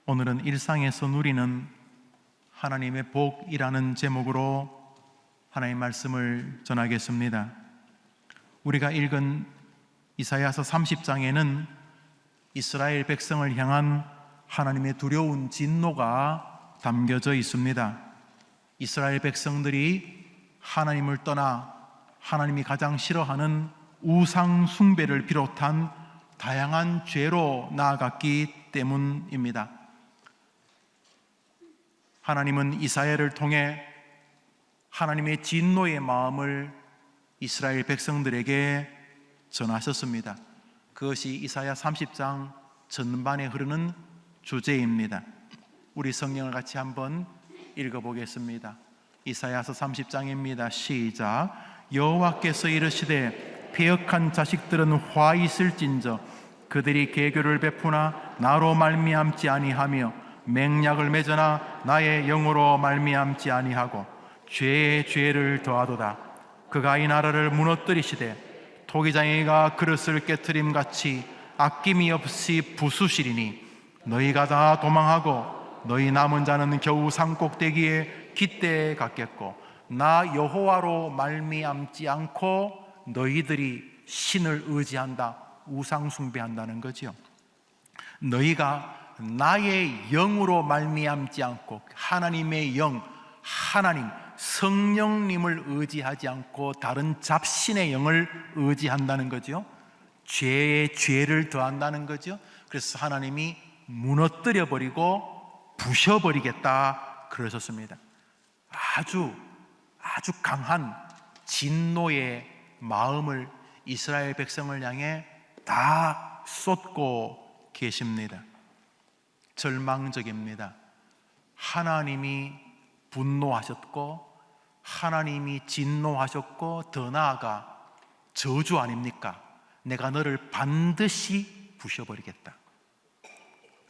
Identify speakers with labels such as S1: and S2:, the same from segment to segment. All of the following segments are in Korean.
S1: 오늘은 일상에서 누리는 하나님의 복이라는 제목으로 하나님의 말씀을 전하겠습니다. 우리가 읽은 이사야서 30장에는 이스라엘 백성을 향한 하나님의 두려운 진노가 담겨져 있습니다. 이스라엘 백성들이 하나님을 떠나 하나님이 가장 싫어하는 우상 숭배를 비롯한 다양한 죄로 나아갔기 때문입니다. 하나님은 이사야를 통해 하나님의 진노의 마음을 이스라엘 백성들에게 전하셨습니다. 그것이 이사야 30장 전반에 흐르는 주제입니다. 우리 성경을 같이 한번 읽어보겠습니다. 이사야서 30장입니다. 시작. 여호와께서 이르시되 패역한 자식들은 화 있을진저 그들이 계교를 베푸나 나로 말미암지 아니하며 맹약을 맺으나 나의 영으로 말미암지 아니하고 죄에 죄를 더하도다. 그가 이 나라를 무너뜨리시되 토기장이가 그릇을 깨트림같이 아낌이 없이 부수시리니 너희가 다 도망하고 너희 남은 자는 겨우 산꼭대기에 깃대에 갔겠고 나 여호와로 말미암지 않고 너희들이 신을 의지한다, 우상 숭배한다는 거지요. 너희가 나의 영으로 말미암지 않고 하나님의 영, 하나님 성령님을 의지하지 않고 다른 잡신의 영을 의지한다는 거죠. 죄에 죄를 더한다는 거죠. 그래서 하나님이 무너뜨려 버리고 부셔버리겠다 그러셨습니다. 아주 강한 진노의 마음을 이스라엘 백성을 향해 다 쏟고 계십니다. 절망적입니다. 하나님이 분노하셨고 하나님이 진노하셨고 더 나아가 저주 아닙니까? 내가 너를 반드시 부셔버리겠다.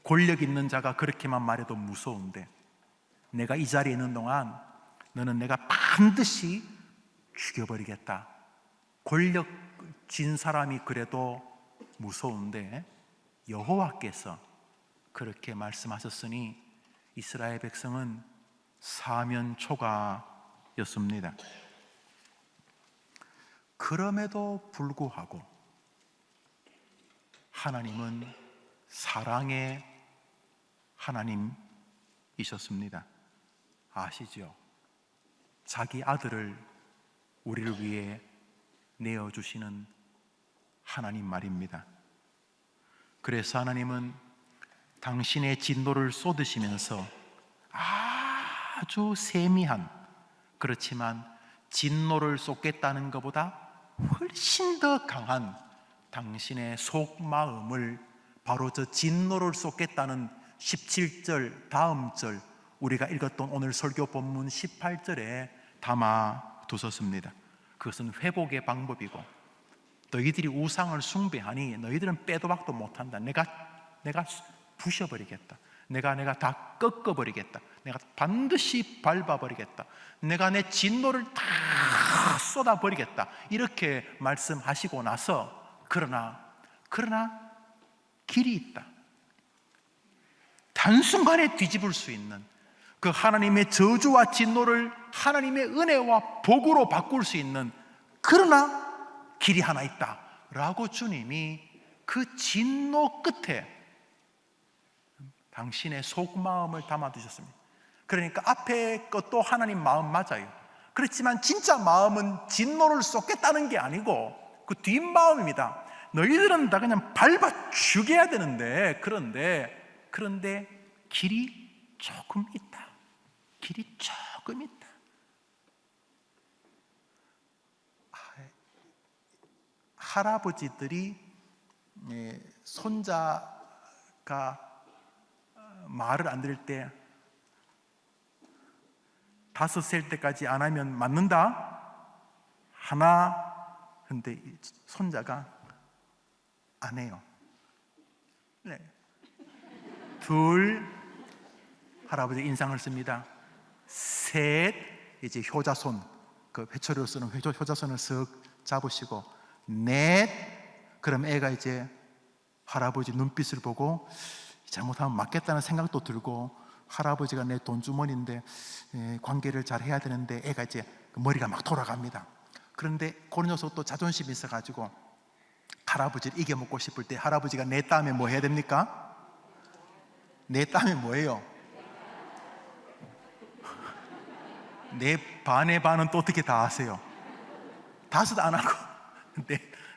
S1: 권력 있는 자가 그렇게만 말해도 무서운데 내가 이 자리에 있는 동안 너는 내가 반드시 죽여버리겠다. 권력 진 사람이 그래도 무서운데 여호와께서 그렇게 말씀하셨으니 이스라엘 백성은 사면초가였습니다. 그럼에도 불구하고 하나님은 사랑의 하나님이셨습니다. 아시죠? 자기 아들을 우리를 위해 내어주시는 하나님 말입니다. 그래서 하나님은 당신의 진노를 쏟으시면서 아주 세미한, 그렇지만 진노를 쏟겠다는 것보다 훨씬 더 강한 당신의 속마음을 바로 저 진노를 쏟겠다는 17절 다음 절 우리가 읽었던 오늘 설교 본문 18절에 담아 두셨습니다. 그것은 회복의 방법이고 너희들이 우상을 숭배하니 너희들은 빼도 박도 못한다. 내가 부셔버리겠다. 내가 다 꺾어버리겠다. 내가 반드시 밟아버리겠다. 내가 내 진노를 다 쏟아버리겠다. 이렇게 말씀하시고 나서 그러나 길이 있다. 단순간에 뒤집을 수 있는 그 하나님의 저주와 진노를 하나님의 은혜와 복으로 바꿀 수 있는 그러나 길이 하나 있다 라고 주님이 그 진노 끝에 당신의 속마음을 담아두셨습니다. 그러니까 앞에 것도 하나님 마음 맞아요. 그렇지만 진짜 마음은 진노를 쏟겠다는 게 아니고 그 뒷마음입니다. 너희들은 다 그냥 밟아 죽여야 되는데 그런데 길이 조금 있다. 길이 조금 있다. 할아버지들이 손자가 말을 안 들을 때 5살 때까지 안 하면 맞는다. 하나, 근데 손자가 안 해요. 네. 둘, 할아버지 인상을 씁니다. 셋, 이제 효자손, 그 회초리로 쓰는 효자손을 쓱 잡으시고, 넷, 그럼 애가 이제 할아버지 눈빛을 보고 잘못하면 맞겠다는 생각도 들고, 할아버지가 내 돈주머니인데 관계를 잘 해야 되는데 애가 이제 머리가 막 돌아갑니다. 그런데 그 녀석 또 자존심이 있어가지고 할아버지를 이겨먹고 싶을 때 할아버지가 내 다음에 뭐 해야 됩니까? 내 다음에 뭐예요? 내 반의 반은 또 어떻게 다 하세요? 다섯 안 하고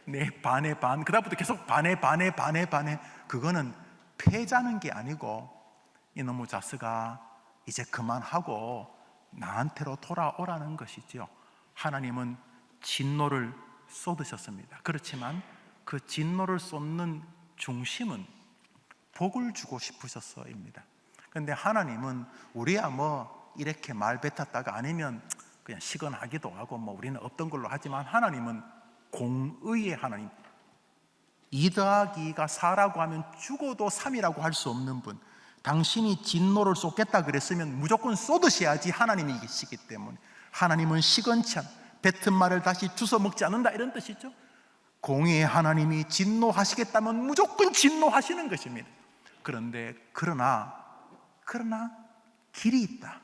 S1: 내 반의 반, 그다음부터 계속 반의 반의 반의 반의. 그거는 패자는 게 아니고 이놈의 자스가 이제 그만하고 나한테로 돌아오라는 것이죠. 하나님은 진노를 쏟으셨습니다. 그렇지만 그 진노를 쏟는 중심은 복을 주고 싶으셔서입니다. 그런데 하나님은 우리야 뭐 이렇게 말 뱉었다가 아니면 그냥 시건하기도 하고 뭐 우리는 없던 걸로 하지만, 하나님은 공의의 하나님, 2 더하기 2가 4라고 하면 죽어도 3이라고 할 수 없는 분, 당신이 진노를 쏟겠다 그랬으면 무조건 쏟으셔야지 하나님이 이기시기 때문에, 하나님은 시건치 않, 뱉은 말을 다시 주워 먹지 않는다, 이런 뜻이죠. 공의의 하나님이 진노하시겠다면 무조건 진노하시는 것입니다. 그러나 길이 있다.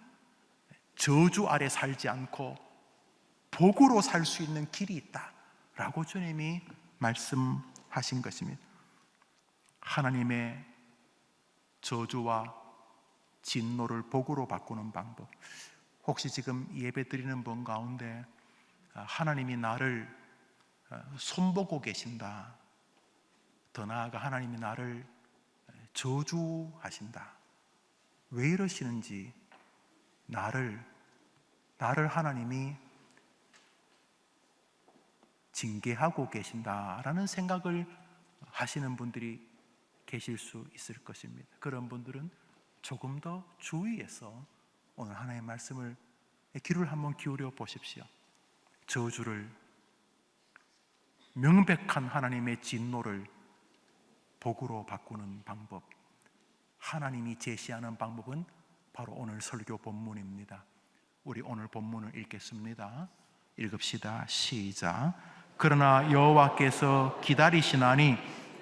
S1: 저주 아래 살지 않고 복으로 살 수 있는 길이 있다 라고 주님이 말씀하신 것입니다. 하나님의 저주와 진노를 복으로 바꾸는 방법, 혹시 지금 예배 드리는 분 가운데 하나님이 나를 손보고 계신다, 더 나아가 하나님이 나를 저주하신다, 왜 이러시는지, 나를 하나님이 징계하고 계신다라는 생각을 하시는 분들이 계실 수 있을 것입니다. 그런 분들은 조금 더 주의해서 오늘 하나님의 말씀을 귀를 한번 기울여 보십시오. 저주를, 명백한 하나님의 진노를 복으로 바꾸는 방법, 하나님이 제시하는 방법은 바로 오늘 설교 본문입니다. 우리 오늘 본문을 읽겠습니다. 읽읍시다. 시작. 그러나 여호와께서 기다리시나니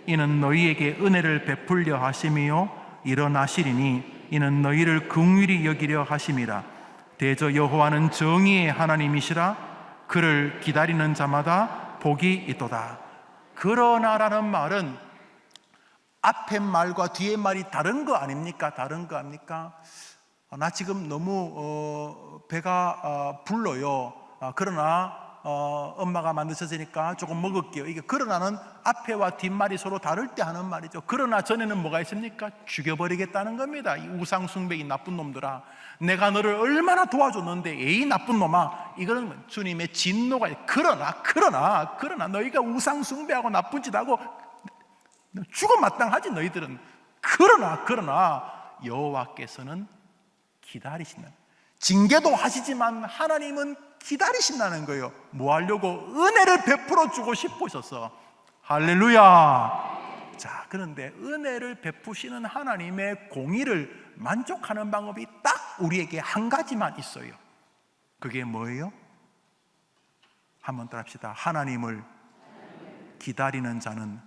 S1: 이는 너희에게 은혜를 베풀려 하심이요 일어나시리니 이는 너희를 긍휼히 여기려 하심이라. 대저 여호와는 정의의 하나님이시라. 그를 기다리는 자마다 복이 있도다. 그러나라는 말은 앞에 말과 뒤에 말이 다른 거 아닙니까? 다른 거 아닙니까? 나 지금 너무 배가 불러요. 그러나 엄마가 만드셨으니까 조금 먹을게요. 이게 그러나는 앞에와 뒷말이 서로 다를 때 하는 말이죠. 그러나 전에는 뭐가 있습니까? 죽여버리겠다는 겁니다. 이 우상숭배, 이 나쁜 놈들아, 내가 너를 얼마나 도와줬는데 이 나쁜 놈아. 이거는 주님의 진노가, 그러나 너희가 우상숭배하고 나쁜 짓하고 죽어 마땅하지 너희들은. 그러나 여호와께서는 기다리신다. 징계도 하시지만 하나님은 기다리신다는 거예요. 뭐 하려고? 은혜를 베풀어 주고 싶으셔서. 할렐루야. 자, 그런데 은혜를 베푸시는 하나님의 공의를 만족하는 방법이 딱 우리에게 한 가지만 있어요. 그게 뭐예요? 한번 따라합시다. 하나님을 기다리는 자는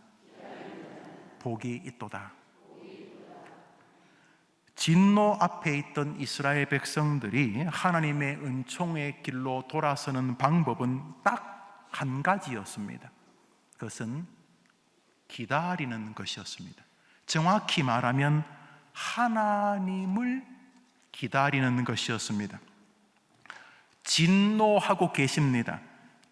S1: 복이 있도다. 진노 앞에 있던 이스라엘 백성들이 하나님의 은총의 길로 돌아서는 방법은 딱 한 가지였습니다. 그것은 기다리는 것이었습니다. 정확히 말하면 하나님을 기다리는 것이었습니다. 진노하고 계십니다.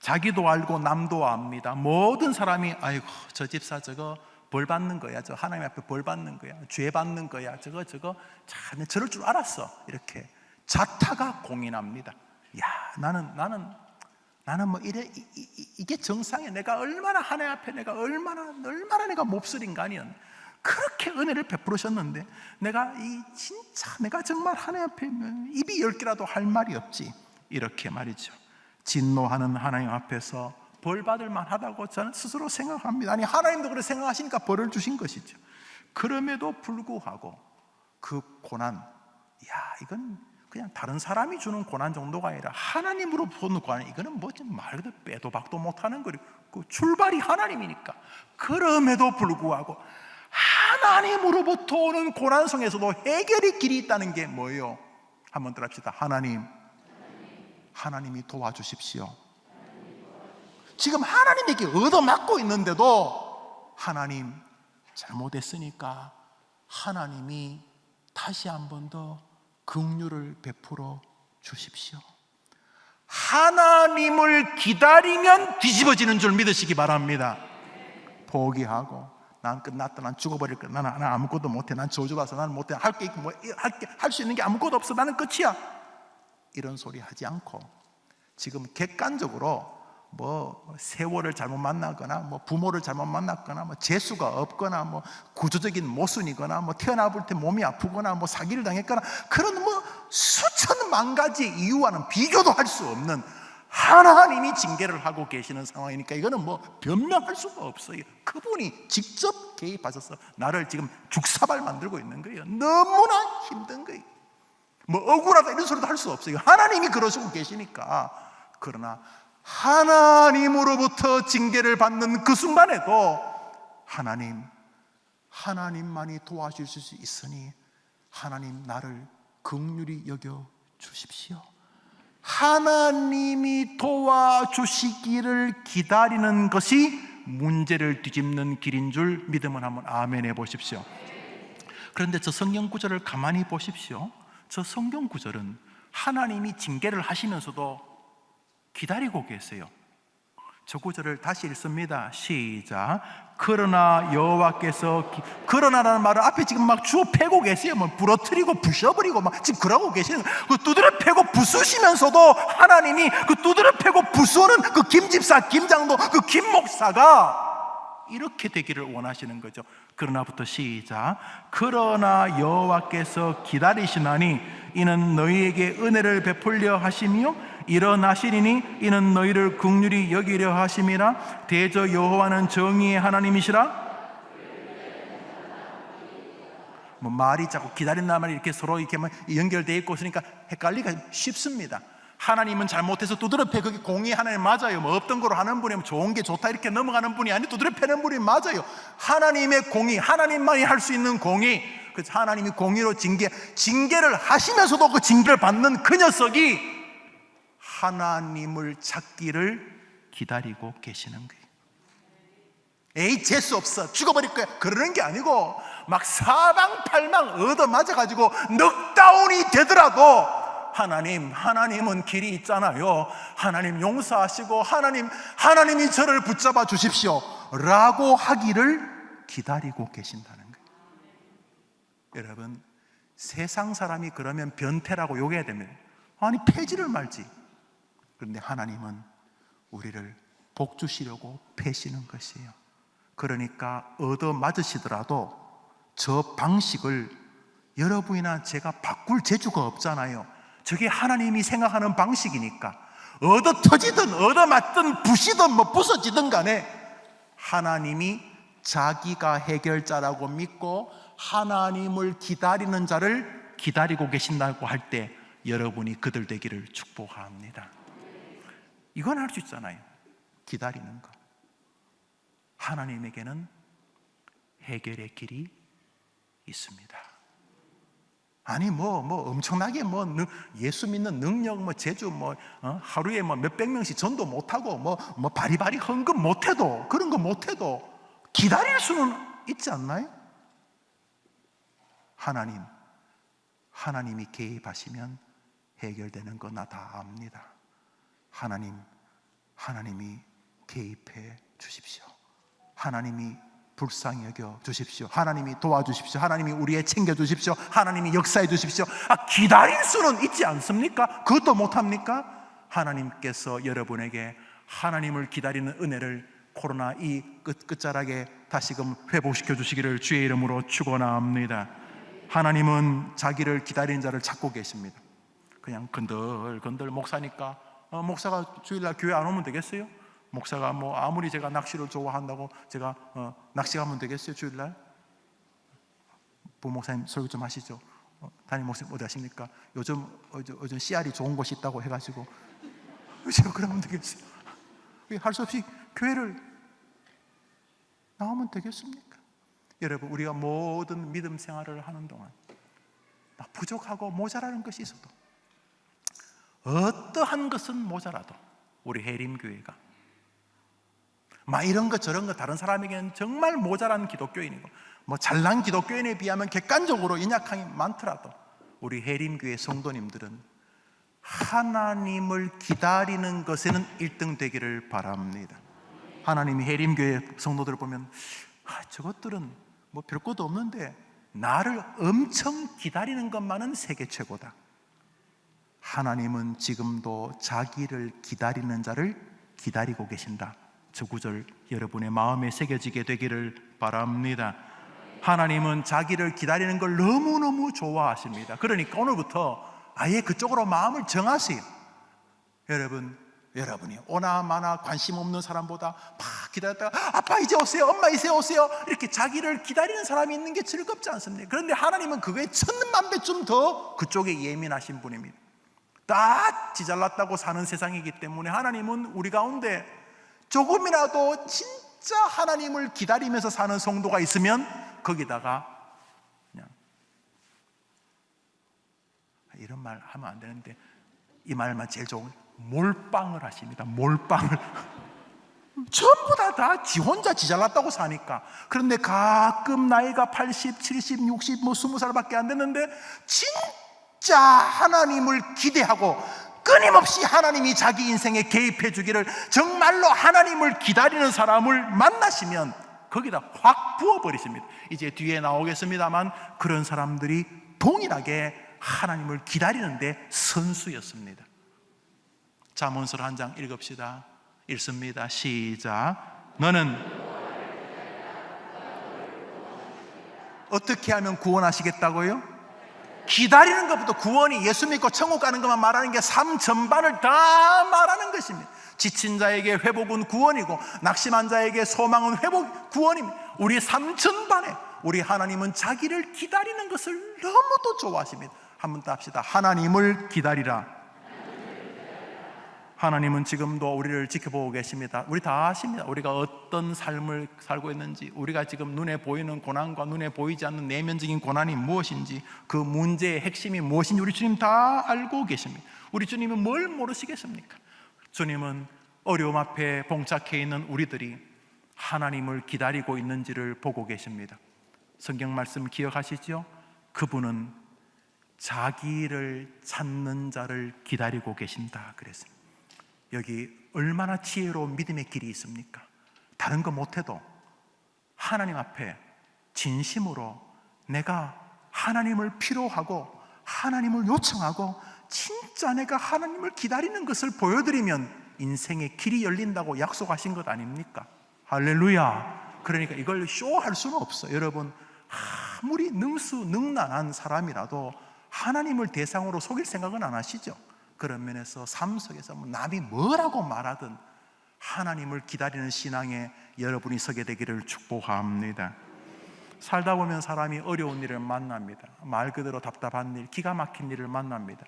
S1: 자기도 알고 남도 압니다. 모든 사람이 아이고 저 집사 저거 벌 받는 거야. 저 하나님 앞에 벌 받는 거야. 죄 받는 거야. 저거 참 저럴 줄 알았어. 이렇게 자타가 공인합니다. 야, 나는 뭐 이게 정상이야. 내가 얼마나 하나님 앞에 내가 얼마나 내가 몹쓸 인간이었는데 그렇게 은혜를 베풀으셨는데 내가 내가 정말 하나님 앞에 입이 10개라도 할 말이 없지. 이렇게 말이죠. 진노하는 하나님 앞에서 벌 받을 만하다고 저는 스스로 생각합니다. 아니 하나님도 그렇게 생각하시니까 벌을 주신 것이죠. 그럼에도 불구하고 그 고난, 이건 그냥 다른 사람이 주는 고난 정도가 아니라 하나님으로 보는 고난, 이거는 뭐 말 그대로 빼도 박도 못하는 거리고 그 출발이 하나님이니까. 그럼에도 불구하고 하나님으로부터 오는 고난 속에서도 해결의 길이 있다는 게 뭐예요? 한번 더 합시다. 하나님이 도와주십시오. 지금 하나님에게 얻어맞고 있는데도 하나님 잘못했으니까 하나님이 다시 한 번 더 긍휼을 베풀어 주십시오. 하나님을 기다리면 뒤집어지는 줄 믿으시기 바랍니다. 포기하고 난 끝났다, 난 죽어버릴 거야, 나는 아무것도 못해, 난 저주받아서 나는 못해, 할 수 있는 게 아무것도 없어, 나는 끝이야, 이런 소리 하지 않고 지금 객관적으로 뭐 세월을 잘못 만나거나 뭐 부모를 잘못 만났거나 뭐 재수가 없거나 뭐 구조적인 모순이거나 뭐 태어나 볼 때 몸이 아프거나 뭐 사기를 당했거나 그런 뭐 수천만 가지 이유와는 비교도 할 수 없는 하나님이 징계를 하고 계시는 상황이니까 이거는 뭐 변명할 수가 없어요. 그분이 직접 개입하셔서 나를 지금 죽사발 만들고 있는 거예요. 너무나 힘든 거예요. 뭐 억울하다 이런 소리도 할 수 없어요. 하나님이 그러시고 계시니까. 그러나 하나님으로부터 징계를 받는 그 순간에도 하나님만이 도와주실 수 있으니 하나님 나를 긍휼히 여겨 주십시오. 하나님이 도와주시기를 기다리는 것이 문제를 뒤집는 길인 줄 믿으면 한번 아멘 해보십시오. 그런데 저 성경 구절을 가만히 보십시오. 저 성경 구절은 하나님이 징계를 하시면서도 기다리고 계세요. 저 구절을 다시 읽습니다. 시작. 그러나 여호와께서 그러나라는 말을 앞에 지금 막 주워 패고 계세요. 뭐 부러뜨리고 부셔버리고 막 지금 그러고 계시는 그 두드려 패고 부수시면서도 하나님이 그 두드려 패고 부수는 그 김 집사, 김 장로, 그 김 목사가 이렇게 되기를 원하시는 거죠. 그러나부터 시작. 그러나 여호와께서 기다리시나니 이는 너희에게 은혜를 베풀려 하시며 일어나시리니 이는 너희를 긍휼히 여기려 하심이라. 대저 여호와는 정의의 하나님이시라. 뭐 말이 자꾸 기다린다는 말이 이렇게 서로 이렇게 연결되어 있고 있으니까 헷갈리기가 쉽습니다. 하나님은 잘못해서 두드려 패 그게 공의 하나님 맞아요. 뭐 없던 거로 하는 분이 좋은 게 좋다 이렇게 넘어가는 분이 아니 두드려 패는 분이 맞아요. 하나님의 공의, 하나님만이 할 수 있는 공의. 그래서 하나님이 공의로 징계를 하시면서도 그 징계를 받는 그 녀석이 하나님을 찾기를 기다리고 계시는 거예요. 에이 재수 없어 죽어버릴 거야 그러는 게 아니고 막 사방팔방 얻어맞아가지고 넉다운이 되더라도 하나님은 길이 있잖아요. 하나님 용서하시고 하나님이 저를 붙잡아 주십시오 라고 하기를 기다리고 계신다는 거예요. 여러분 세상 사람이 그러면 변태라고 욕해야 됩니다. 아니 패지를 말지. 그런데 하나님은 우리를 복주시려고 패시는 것이에요. 그러니까 얻어맞으시더라도 저 방식을 여러분이나 제가 바꿀 재주가 없잖아요. 저게 하나님이 생각하는 방식이니까 얻어터지든 얻어맞든 부시든 뭐 부서지든 간에 하나님이 자기가 해결자라고 믿고 하나님을 기다리는 자를 기다리고 계신다고 할 때 여러분이 그들 되기를 축복합니다. 이건 할 수 있잖아요. 기다리는 거. 하나님에게는 해결의 길이 있습니다. 아니 뭐 엄청나게 예수 믿는 능력 재주 하루에 몇백 명씩 전도 못하고 바리바리 헌금 못해도 그런 거 못해도 기다릴 수는 있지 않나요? 하나님이 개입하시면 해결되는 거 나 다 압니다. 하나님이 개입해 주십시오. 하나님이 불쌍히 여겨 주십시오. 하나님이 도와주십시오. 하나님이 우리의 챙겨 주십시오. 하나님이 역사해 주십시오. 기다릴 수는 있지 않습니까? 그것도 못합니까? 하나님께서 여러분에게 하나님을 기다리는 은혜를 코로나 이 끝자락에 다시금 회복시켜 주시기를 주의 이름으로 축원합니다. 하나님은 자기를 기다리는 자를 찾고 계십니다. 그냥 건들건들 목사니까 목사가 주일날 교회 안 오면 되겠어요? 목사가 아무리 제가 낚시를 좋아한다고 제가 낚시 가면 되겠어요? 주일날? 부목사님 설교 좀 하시죠. 담임 목사님 어디 하십니까? 요즘 씨알이 좋은 곳이 있다고 해가지고 제가 그러면 되겠어요? 할 수 없이 교회를 나오면 되겠습니까? 여러분, 우리가 모든 믿음 생활을 하는 동안 부족하고 모자라는 것이 있어도, 어떠한 것은 모자라도 우리 해림교회가 이런 것 저런 것 다른 사람에게는 정말 모자란 기독교인이고 잘난 기독교인에 비하면 객관적으로 연약함이 많더라도 우리 해림교회 성도님들은 하나님을 기다리는 것에는 1등 되기를 바랍니다. 하나님이 해림교회 성도들을 보면 저것들은 별것도 없는데 나를 엄청 기다리는 것만은 세계 최고다. 하나님은 지금도 자기를 기다리는 자를 기다리고 계신다. 저 구절 여러분의 마음에 새겨지게 되기를 바랍니다. 하나님은 자기를 기다리는 걸 너무너무 좋아하십니다. 그러니까 오늘부터 아예 그쪽으로 마음을 정하세요. 여러분이 오나마나 관심 없는 사람보다 막 기다렸다가 아빠 이제 오세요, 엄마 이제 오세요, 이렇게 자기를 기다리는 사람이 있는 게 즐겁지 않습니까? 그런데 하나님은 그거에 1000만 배쯤 더 그쪽에 예민하신 분입니다. 다 지잘났다고 사는 세상이기 때문에 하나님은 우리 가운데 조금이라도 진짜 하나님을 기다리면서 사는 성도가 있으면 거기다가 그냥 이런 말 하면 안 되는데 이 말만 제일 좋은 몰빵을 하십니다. 몰빵을 전부 다 지 혼자 지잘났다고 사니까. 그런데 가끔 나이가 80, 70, 60, 20살밖에 안 됐는데 진짜 하나님을 기대하고 끊임없이 하나님이 자기 인생에 개입해 주기를 정말로 하나님을 기다리는 사람을 만나시면 거기다 확 부어버리십니다. 이제 뒤에 나오겠습니다만 그런 사람들이 동일하게 하나님을 기다리는데 선수였습니다. 잠언서 한 장 읽읍시다. 읽습니다. 시작. 너는 어떻게 하면 구원하시겠다고요? 기다리는 것부터 구원이 예수 믿고 천국 가는 것만 말하는 게 삶 전반을 다 말하는 것입니다. 지친 자에게 회복은 구원이고 낙심한 자에게 소망은 회복 구원입니다. 우리 삶 전반에 우리 하나님은 자기를 기다리는 것을 너무도 좋아하십니다. 한번 더 합시다. 하나님을 기다리라. 하나님은 지금도 우리를 지켜보고 계십니다. 우리 다 아십니다. 우리가 어떤 삶을 살고 있는지, 우리가 지금 눈에 보이는 고난과 눈에 보이지 않는 내면적인 고난이 무엇인지, 그 문제의 핵심이 무엇인지 우리 주님 다 알고 계십니다. 우리 주님은 뭘 모르시겠습니까? 주님은 어려움 앞에 봉착해 있는 우리들이 하나님을 기다리고 있는지를 보고 계십니다. 성경 말씀 기억하시죠? 그분은 자기를 찾는 자를 기다리고 계신다 그랬습니다. 여기 얼마나 지혜로운 믿음의 길이 있습니까? 다른 거 못해도 하나님 앞에 진심으로 내가 하나님을 필요하고 하나님을 요청하고 진짜 내가 하나님을 기다리는 것을 보여드리면 인생의 길이 열린다고 약속하신 것 아닙니까? 할렐루야. 그러니까 이걸 쇼할 수는 없어요. 여러분, 아무리 능수능란한 사람이라도 하나님을 대상으로 속일 생각은 안 하시죠? 그런 면에서 삶 속에서 남이 뭐라고 말하든 하나님을 기다리는 신앙에 여러분이 서게 되기를 축복합니다. 살다 보면 사람이 어려운 일을 만납니다. 말 그대로 답답한 일, 기가 막힌 일을 만납니다.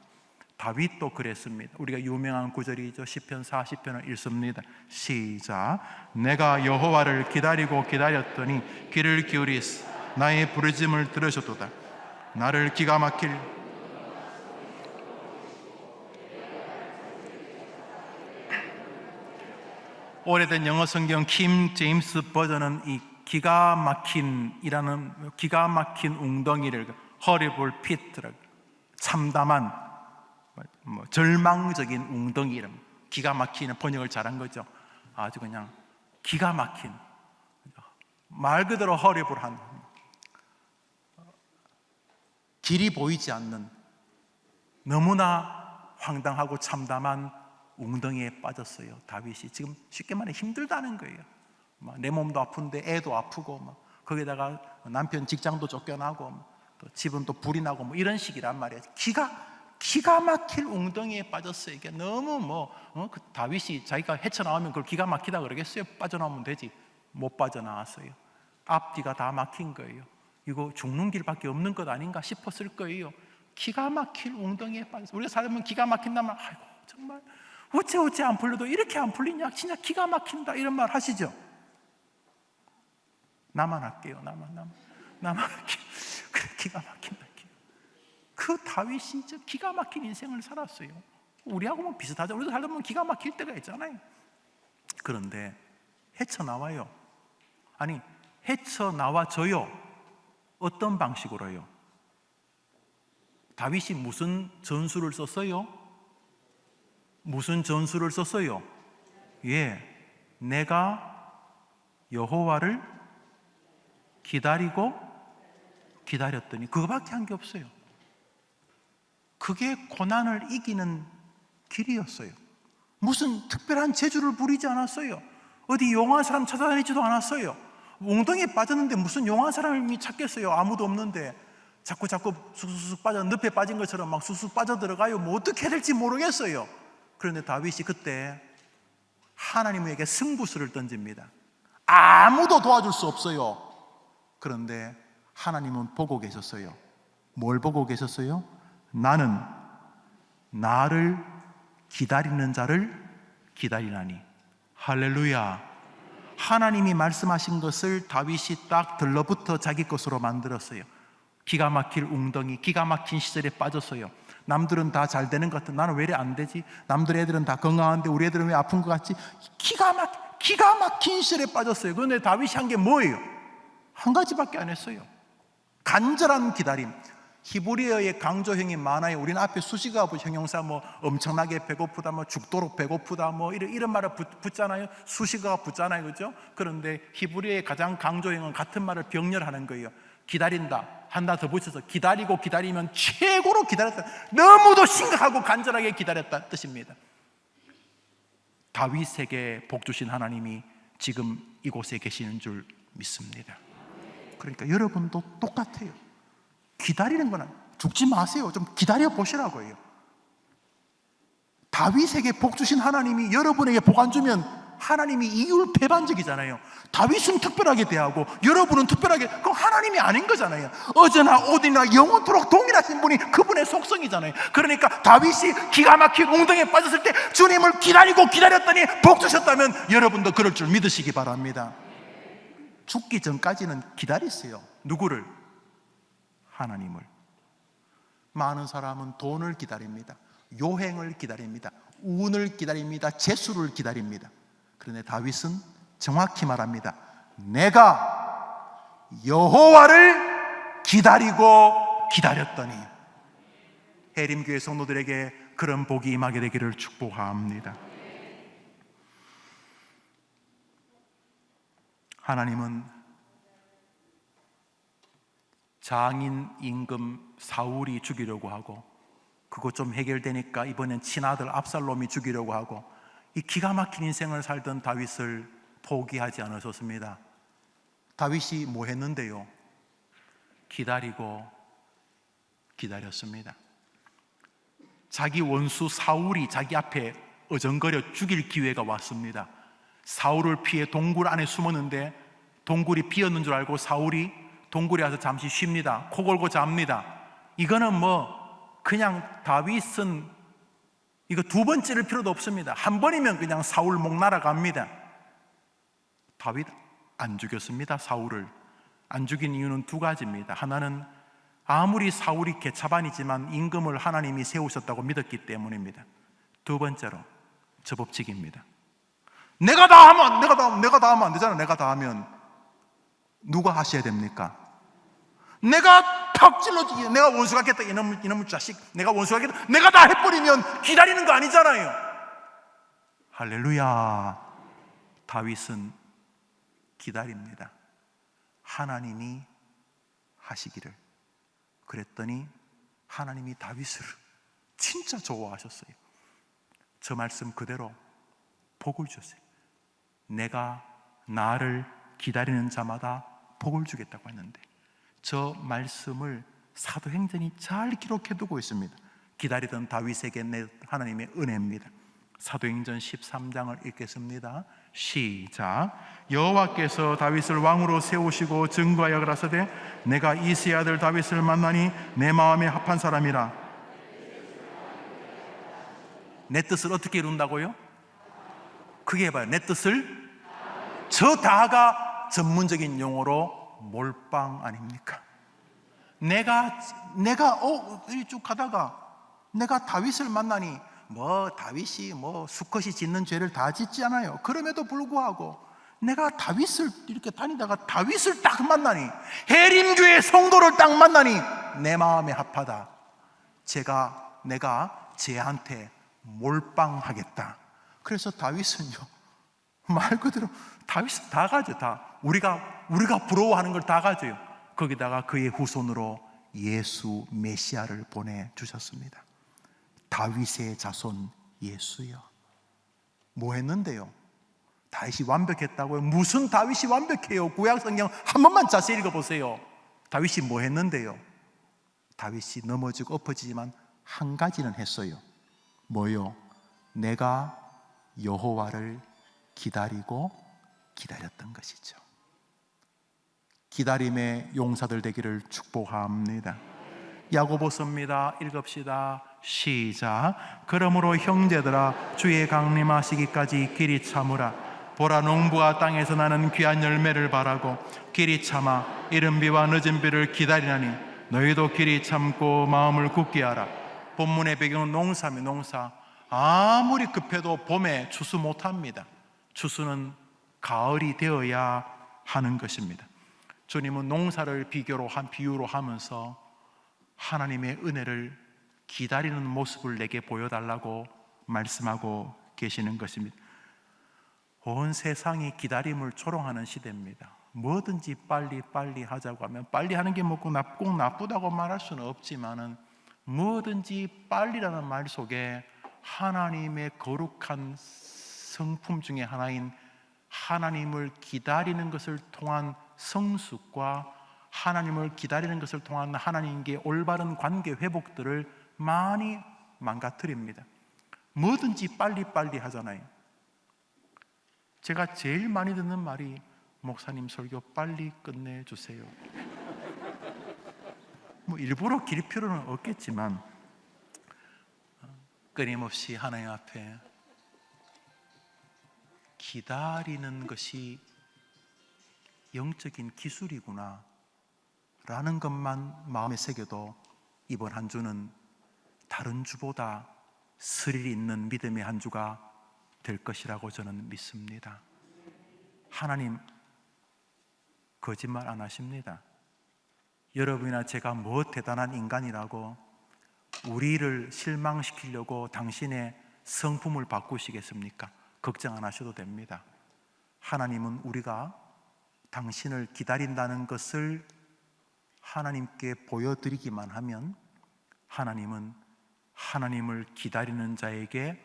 S1: 다윗도 그랬습니다. 우리가 유명한 구절이죠. 시편 40편을 읽습니다. 시작. 내가 여호와를 기다리고 기다렸더니 귀를 기울이사 나의 부르짖음을 들으셨도다. 나를 기가 막힐 오래된 영어 성경 킴 제임스 버전은 이 기가 막힌이라는 기가 막힌 웅덩이를 horrible pit라고, 참담한 절망적인 웅덩이 이름, 기가 막히는 번역을 잘한 거죠. 아주 그냥 기가 막힌, 말 그대로 horrible한, 길이 보이지 않는 너무나 황당하고 참담한 웅덩이에 빠졌어요. 다윗이 지금 쉽게 말해 힘들다는 거예요. 내 몸도 아픈데 애도 아프고 거기다가 남편 직장도 쫓겨나고 또 집은 또 불이 나고 이런 식이란 말이에요. 기가 막힐 웅덩이에 빠졌어요. 이게 너무 그 다윗이 자기가 헤쳐나오면 그걸 기가 막히다 그러겠어요? 빠져나오면 되지. 못 빠져나왔어요. 앞뒤가 다 막힌 거예요. 이거 죽는 길밖에 없는 것 아닌가 싶었을 거예요. 기가 막힐 웅덩이에 빠졌어요. 우리가 살면 기가 막힌다면 아이고 정말 어째 안 풀려도 이렇게 안 풀리냐, 진짜 기가 막힌다 이런 말 하시죠? 나만 할게요. 나만. 기가 막힌다. 그 다윗이 저 기가 막힌 인생을 살았어요. 우리하고 뭐 비슷하죠. 우리도 살다 보면 기가 막힐 때가 있잖아요. 그런데 헤쳐나와요. 아니, 헤쳐나와져요. 어떤 방식으로요? 다윗이 무슨 전술을 썼어요? 무슨 전술을 썼어요? 예, 내가 여호와를 기다렸더니, 그거밖에 한 게 없어요. 그게 고난을 이기는 길이었어요. 무슨 특별한 재주를 부리지 않았어요. 어디 용한 사람 찾아다니지도 않았어요. 웅덩이에 빠졌는데 무슨 용한 사람이 찾겠어요. 아무도 없는데 자꾸 쑥쑥 빠져, 늪에 빠진 것처럼 막 쑥쑥 빠져들어가요. 뭐 어떻게 해야 될지 모르겠어요. 그런데 다윗이 그때 하나님에게 승부수를 던집니다. 아무도 도와줄 수 없어요. 그런데 하나님은 보고 계셨어요. 뭘 보고 계셨어요? 나는 나를 기다리는 자를 기다리나니. 할렐루야. 하나님이 말씀하신 것을 다윗이 딱 들러붙어 자기 것으로 만들었어요. 기가 막힐 웅덩이, 기가 막힌 시절에 빠졌어요. 남들은 다 잘 되는 것 같아. 나는 왜 이래 안 되지? 남들 애들은 다 건강한데 우리 애들은 왜 아픈 것 같지? 기가 막힌 시절에 빠졌어요. 그런데 다윗이 한 게 뭐예요? 한 가지밖에 안 했어요. 간절한 기다림. 히브리어의 강조형이 많아요. 우리는 앞에 수식어하고 형용사 뭐 엄청나게 배고프다, 뭐 죽도록 배고프다, 뭐 이런 말을 붙잖아요. 수식어가 붙잖아요, 그렇죠? 그런데 히브리어의 가장 강조형은 같은 말을 병렬하는 거예요. 기다린다, 하나 더 붙여서 기다리고 기다리면 최고로 기다렸다. 너무도 심각하고 간절하게 기다렸다 뜻입니다. 다윗에게 복 주신 하나님이 지금 이곳에 계시는 줄 믿습니다. 그러니까 여러분도 똑같아요. 기다리는 거는 죽지 마세요. 좀 기다려 보시라고요. 다윗에게 복 주신 하나님이 여러분에게 복 안 주면 하나님이 이율배반적이잖아요. 다윗은 특별하게 대하고 여러분은 특별하게, 그럼 하나님이 아닌 거잖아요. 어제나 오늘이나 영원토록 동일하신 분이 그분의 속성이잖아요. 그러니까 다윗이 기가 막힌 웅덩이에 빠졌을 때 주님을 기다렸더니 복 주셨다면 여러분도 그럴 줄 믿으시기 바랍니다. 죽기 전까지는 기다리세요. 누구를? 하나님을. 많은 사람은 돈을 기다립니다. 요행을 기다립니다. 운을 기다립니다. 재수를 기다립니다. 그런데 다윗은 정확히 말합니다. 내가 여호와를 기다렸더니. 해림교회 성도들에게 그런 복이 임하게 되기를 축복합니다. 하나님은 장인 임금 사울이 죽이려고 하고, 그거 좀 해결되니까 이번엔 친아들 압살롬이 죽이려고 하고, 이 기가 막힌 인생을 살던 다윗을 포기하지 않으셨습니다. 다윗이 뭐 했는데요? 기다렸습니다. 자기 원수 사울이 자기 앞에 어정거려 죽일 기회가 왔습니다. 사울을 피해 동굴 안에 숨었는데 동굴이 비었는 줄 알고 사울이 동굴에 와서 잠시 쉽니다. 코 골고 잡니다. 이거는 그냥 다윗은 이거 두 번 찌를 필요도 없습니다. 한 번이면 그냥 사울 목 날아갑니다. 다윗 안 죽였습니다. 사울을 안 죽인 이유는 두 가지입니다. 하나는 아무리 사울이 개차반이지만 임금을 하나님이 세우셨다고 믿었기 때문입니다. 두 번째로 저 법칙입니다. 내가 다 하면 안 되잖아. 내가 다 하면 누가 하셔야 됩니까? 내가 턱 찔러주기, 내가 원수 같겠다, 이놈의 자식, 내가 원수 같겠다, 내가 다 해버리면 기다리는 거 아니잖아요. 할렐루야. 다윗은 기다립니다. 하나님이 하시기를. 그랬더니 하나님이 다윗을 진짜 좋아하셨어요. 저 말씀 그대로 복을 주셨어요. 내가 나를 기다리는 자마다 복을 주겠다고 했는데, 저 말씀을 사도행전이 잘 기록해두고 있습니다. 기다리던 다윗에게 내 하나님의 은혜입니다. 사도행전 13장을 읽겠습니다. 시작. 여호와께서 다윗을 왕으로 세우시고 증거하여 가라사대 내가 이새의 아들 다윗을 만나니 내 마음에 합한 사람이라. 내 뜻을 어떻게 이룬다고요? 크게 해봐요. 내 뜻을. 저 다가 전문적인 용어로 몰빵 아닙니까? 내가 쭉 가다가 내가 다윗을 만나니 다윗이 수컷이 짓는 죄를 다 짓지 않아요. 그럼에도 불구하고 내가 다윗을 이렇게 다니다가 다윗을 딱 만나니, 해림교회 성도를 딱 만나니 내 마음에 합하다. 내가 쟤한테 몰빵하겠다. 그래서 다윗은요, 말 그대로 다윗은 다 가져. 다 우리가 부러워하는 걸 다 가져요. 거기다가 그의 후손으로 예수 메시아를 보내주셨습니다. 다윗의 자손 예수요. 뭐 했는데요? 다윗이 완벽했다고요? 무슨 다윗이 완벽해요? 구약 성경 한 번만 자세히 읽어보세요. 다윗이 뭐 했는데요? 다윗이 넘어지고 엎어지지만 한 가지는 했어요. 뭐요? 내가 여호와를 기다렸던 것이죠. 기다림의 용사들 되기를 축복합니다. 야고보서입니다. 읽읍시다. 시작. 그러므로 형제들아, 주의 강림하시기까지 길이 참으라. 보라, 농부가 땅에서 나는 귀한 열매를 바라고 길이 참아 이른 비와 늦은 비를 기다리나니 너희도 길이 참고 마음을 굳게 하라. 본문의 배경은 농사며, 농사. 아무리 급해도 봄에 추수 못합니다. 추수는 가을이 되어야 하는 것입니다. 주님은 농사를 비유로 하면서 하나님의 은혜를 기다리는 모습을 내게 보여달라고 말씀하고 계시는 것입니다. 온 세상이 기다림을 조롱하는 시대입니다. 뭐든지 빨리 하자고 하면, 빨리 하는 게 꼭 나쁘다고 말할 수는 없지만은, 뭐든지 빨리라는 말 속에 하나님의 거룩한 성품 중에 하나인 하나님을 기다리는 것을 통한 성숙과 하나님을 기다리는 것을 통한 하나님께 올바른 관계 회복들을 많이 망가뜨립니다. 뭐든지 빨리 하잖아요. 제가 제일 많이 듣는 말이, 목사님 설교 빨리 끝내주세요. 일부러 길 필요는 없겠지만 끊임없이 하나님 앞에 기다리는 것이 영적인 기술이구나 라는 것만 마음에 새겨도 이번 한 주는 다른 주보다 스릴 있는 믿음의 한 주가 될 것이라고 저는 믿습니다. 하나님 거짓말 안 하십니다. 여러분이나 제가 대단한 인간이라고 우리를 실망시키려고 당신의 성품을 바꾸시겠습니까? 걱정 안 하셔도 됩니다. 하나님은 우리가 당신을 기다린다는 것을 하나님께 보여드리기만 하면, 하나님은 하나님을 기다리는 자에게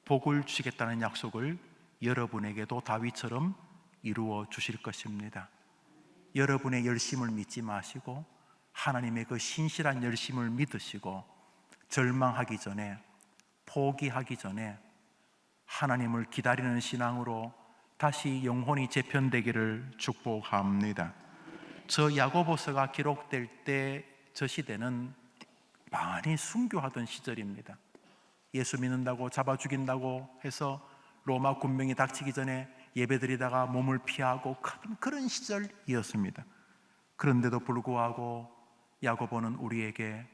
S1: 복을 주시겠다는 약속을 여러분에게도 다윗처럼 이루어 주실 것입니다. 여러분의 열심을 믿지 마시고 하나님의 그 신실한 열심을 믿으시고, 절망하기 전에, 포기하기 전에 하나님을 기다리는 신앙으로 다시 영혼이 재편되기를 축복합니다. 저 야고보서가 기록될 때 저 시대는 많이 순교하던 시절입니다. 예수 믿는다고 잡아 죽인다고 해서 로마 군병이 닥치기 전에 예배드리다가 몸을 피하고 그런 시절이었습니다. 그런데도 불구하고 야고보는 우리에게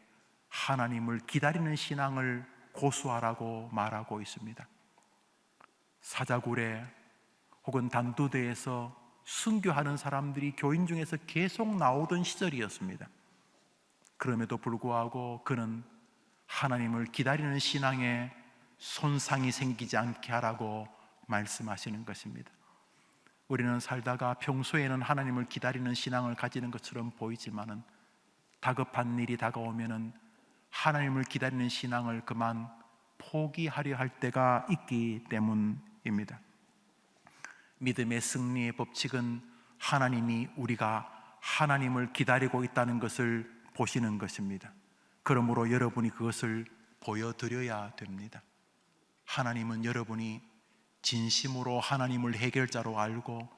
S1: 하나님을 기다리는 신앙을 고수하라고 말하고 있습니다. 사자굴에 혹은 단두대에서 순교하는 사람들이 교인 중에서 계속 나오던 시절이었습니다. 그럼에도 불구하고 그는 하나님을 기다리는 신앙에 손상이 생기지 않게 하라고 말씀하시는 것입니다. 우리는 살다가 평소에는 하나님을 기다리는 신앙을 가지는 것처럼 보이지만은 다급한 일이 다가오면은 하나님을 기다리는 신앙을 그만 포기하려 할 때가 있기 때문입니다. 믿음의 승리의 법칙은 하나님이 우리가 하나님을 기다리고 있다는 것을 보시는 것입니다. 그러므로 여러분이 그것을 보여드려야 됩니다. 하나님은 여러분이 진심으로 하나님을 해결자로 알고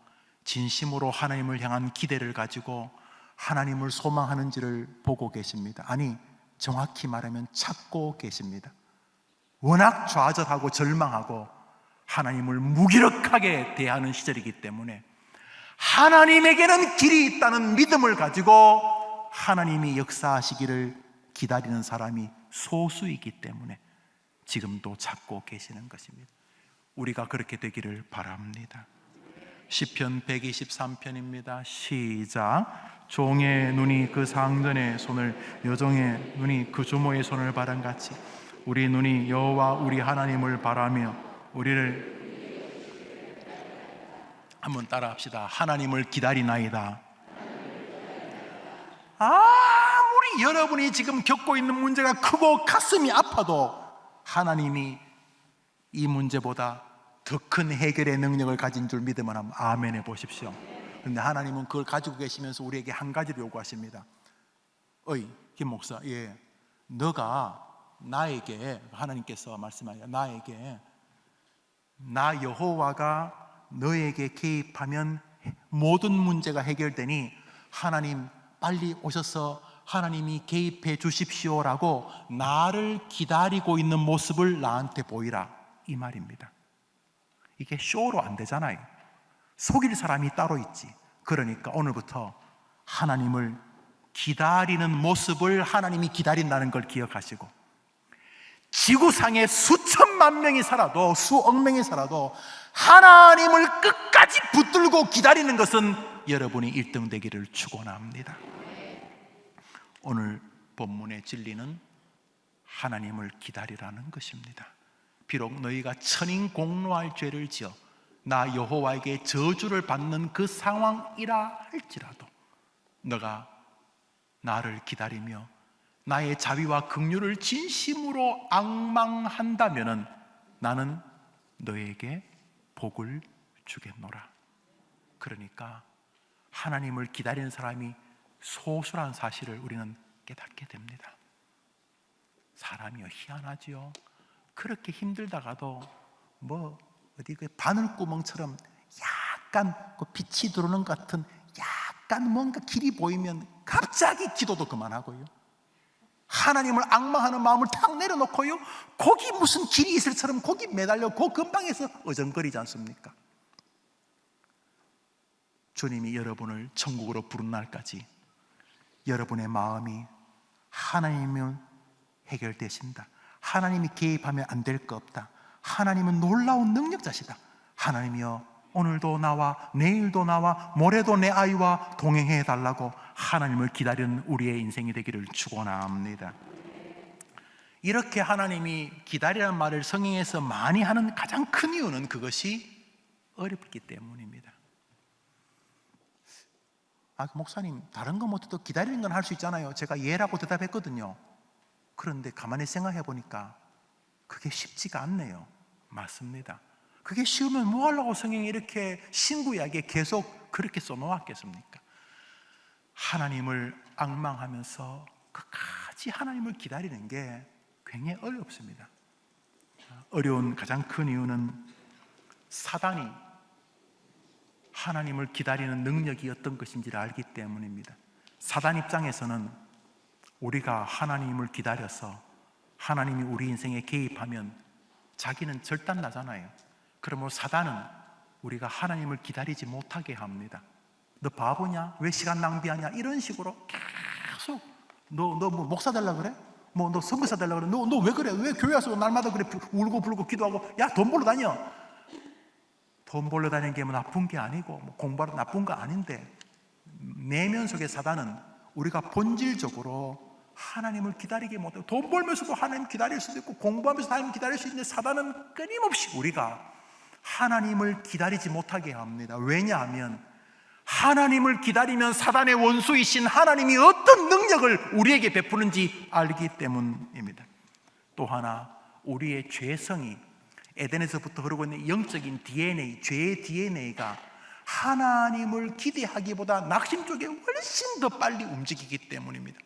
S1: 진심으로 하나님을 향한 기대를 가지고 하나님을 소망하는지를 보고 계십니다. 아니, 정확히 말하면 찾고 계십니다. 워낙 좌절하고 절망하고 하나님을 무기력하게 대하는 시절이기 때문에 하나님에게는 길이 있다는 믿음을 가지고 하나님이 역사하시기를 기다리는 사람이 소수이기 때문에 지금도 찾고 계시는 것입니다. 우리가 그렇게 되기를 바랍니다. 시편 123편입니다. 시작. 종의 눈이 그 상전의 손을, 여종의 눈이 그 주모의 손을 바란 같이 우리 눈이 여호와 우리 하나님을 바라며 우리를, 한번 따라합시다. 하나님을 기다리나이다. 아무리 여러분이 지금 겪고 있는 문제가 크고 가슴이 아파도 하나님이 이 문제보다 더 큰 해결의 능력을 가진 줄 믿으면 한번 아멘 해보십시오. 그런데 하나님은 그걸 가지고 계시면서 우리에게 한 가지를 요구하십니다. 어이 김 목사, 너가 나에게, 하나님께서 말씀하여 나에게, 나 여호와가 너에게 개입하면 모든 문제가 해결되니 하나님 빨리 오셔서 하나님이 개입해 주십시오라고 나를 기다리고 있는 모습을 나한테 보이라, 이 말입니다. 이게 쇼로 안 되잖아요. 속일 사람이 따로 있지. 그러니까 오늘부터 하나님을 기다리는 모습을 하나님이 기다린다는 걸 기억하시고, 지구상에 수천만 명이 살아도, 수억 명이 살아도 하나님을 끝까지 붙들고 기다리는 것은 여러분이 1등 되기를 축원합니다. 오늘 본문의 진리는 하나님을 기다리라는 것입니다. 비록 너희가 천인공노할 죄를 지어 나 여호와에게 저주를 받는 그 상황이라 할지라도 너가 나를 기다리며 나의 자비와 긍휼을 진심으로 앙망한다면 나는 너에게 복을 주겠노라. 그러니까 하나님을 기다리는 사람이 소수란 사실을 우리는 깨닫게 됩니다. 사람이요 희한하지요. 그렇게 힘들다가도 어디 그 바늘구멍처럼 약간 그 빛이 들어오는 것 같은 약간 뭔가 길이 보이면 갑자기 기도도 그만하고요, 하나님을 앙망하는 마음을 탁 내려놓고요, 거기 무슨 길이 있을 처럼 거기 매달려 그 근방에서 어정거리지 않습니까? 주님이 여러분을 천국으로 부른 날까지 여러분의 마음이 하나님을 해결되신다, 하나님이 개입하면 안 될 거 없다, 하나님은 놀라운 능력자시다, 하나님이여 오늘도 나와 내일도 나와 모레도 내 아이와 동행해 달라고 하나님을 기다리는 우리의 인생이 되기를 축원합니다. 이렇게 하나님이 기다리라는 말을 성경에서 많이 하는 가장 큰 이유는 그것이 어렵기 때문입니다. 목사님 다른 거 못해도 기다리는 건 할 수 있잖아요. 제가 예라고 대답했거든요. 그런데 가만히 생각해 보니까 그게 쉽지가 않네요. 맞습니다. 그게 쉬우면 뭐 하려고 성경이 이렇게 신구 이야기에 계속 그렇게 써놓았겠습니까? 하나님을 앙망하면서 끝까지 하나님을 기다리는 게 굉장히 어렵습니다. 어려운 가장 큰 이유는 사단이 하나님을 기다리는 능력이 어떤 것인지를 알기 때문입니다. 사단 입장에서는 우리가 하나님을 기다려서 하나님이 우리 인생에 개입하면 자기는 절단나잖아요. 그러므로 사단은 우리가 하나님을 기다리지 못하게 합니다. 너 바보냐? 왜 시간 낭비하냐? 이런 식으로 계속 너 뭐 목사 되려고 그래? 너 선교사 되려고 그래? 너 왜 그래? 왜 교회 와서 날마다 그래 울고 불고 기도하고, 야 돈 벌러 다녀. 돈 벌러 다니는 게 뭐 나쁜 게 아니고 공부하러 나쁜 거 아닌데, 내면 속의 사단은 우리가 본질적으로 하나님을 기다리게 못하고, 돈 벌면서도 하나님 기다릴 수도 있고 공부하면서 하나님 기다릴 수 있는데 사단은 끊임없이 우리가 하나님을 기다리지 못하게 합니다. 왜냐하면 하나님을 기다리면 사단의 원수이신 하나님이 어떤 능력을 우리에게 베푸는지 알기 때문입니다. 또 하나, 우리의 죄성이 에덴에서부터 흐르고 있는 영적인 DNA, 죄의 DNA가 하나님을 기대하기보다 낙심 쪽에 훨씬 더 빨리 움직이기 때문입니다.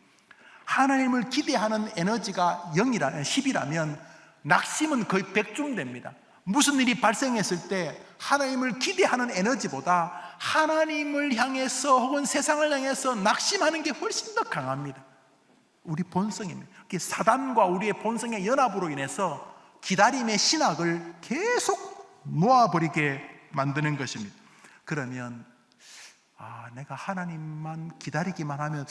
S1: 하나님을 기대하는 에너지가 10이라면 낙심은 거의 100쯤 됩니다. 무슨 일이 발생했을 때 하나님을 기대하는 에너지보다 하나님을 향해서 혹은 세상을 향해서 낙심하는 게 훨씬 더 강합니다. 우리 본성입니다. 사단과 우리의 본성의 연합으로 인해서 기다림의 신학을 계속 놓아버리게 만드는 것입니다. 그러면 내가 하나님만 기다리기만 하면,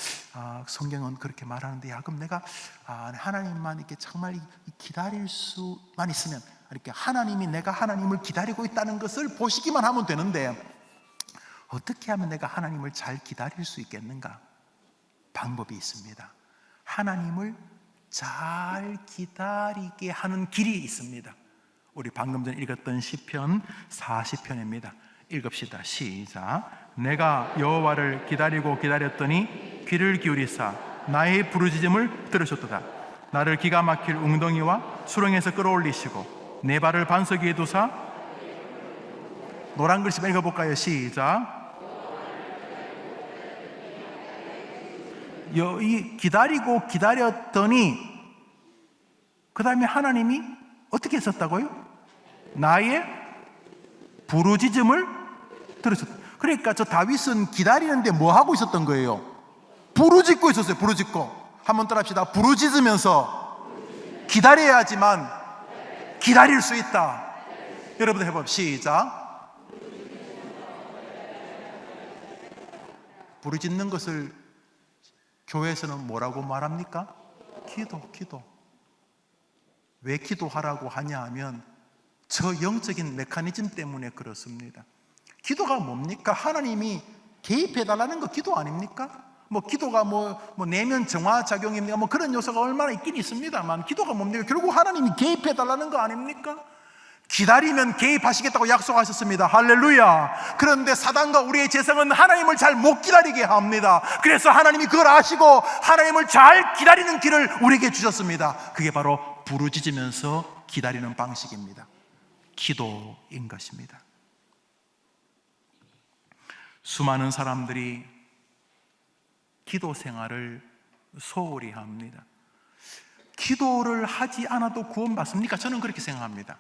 S1: 성경은 그렇게 말하는데, 그럼 내가 하나님만 이렇게 정말 기다릴 수만 있으면, 이렇게 하나님이 내가 하나님을 기다리고 있다는 것을 보시기만 하면 되는데, 어떻게 하면 내가 하나님을 잘 기다릴 수 있겠는가? 방법이 있습니다. 하나님을 잘 기다리게 하는 길이 있습니다. 우리 방금 전에 읽었던 시편 40편입니다. 읽읍시다. 시작. 내가 여호와를 기다리고 기다렸더니 귀를 기울이사 나의 부르짖음을 들으셨도다. 나를 기가 막힐 웅덩이와 수렁에서 끌어올리시고 내 발을 반석 위에 두사. 노란 글씨 읽어볼까요? 시작. 이 기다리고 기다렸더니 그 다음에 하나님이 어떻게 했었다고요? 나의 부르짖음을 들으셨다. 그러니까 저 다윗은 기다리는데 뭐 하고 있었던 거예요? 부르짖고 있었어요. 부르짖고. 한번 따라합시다. 부르짖으면서 기다려야지만 기다릴 수 있다. 여러분 해봅시다. 시작. 부르짖는 것을 교회에서는 뭐라고 말합니까? 기도. 왜 기도하라고 하냐 하면 저 영적인 메커니즘 때문에 그렇습니다. 기도가 뭡니까? 하나님이 개입해달라는 거 기도 아닙니까? 기도가 내면 정화작용입니까? 그런 요소가 얼마나 있긴 있습니다만, 기도가 뭡니까? 결국 하나님이 개입해달라는 거 아닙니까? 기다리면 개입하시겠다고 약속하셨습니다. 할렐루야. 그런데 사단과 우리의 재성은 하나님을 잘 못 기다리게 합니다. 그래서 하나님이 그걸 아시고 하나님을 잘 기다리는 길을 우리에게 주셨습니다. 그게 바로 부르짖으면서 기다리는 방식입니다. 기도인 것입니다. 수많은 사람들이 기도 생활을 소홀히 합니다. 기도를 하지 않아도 구원받습니까? 저는 그렇게 생각합니다.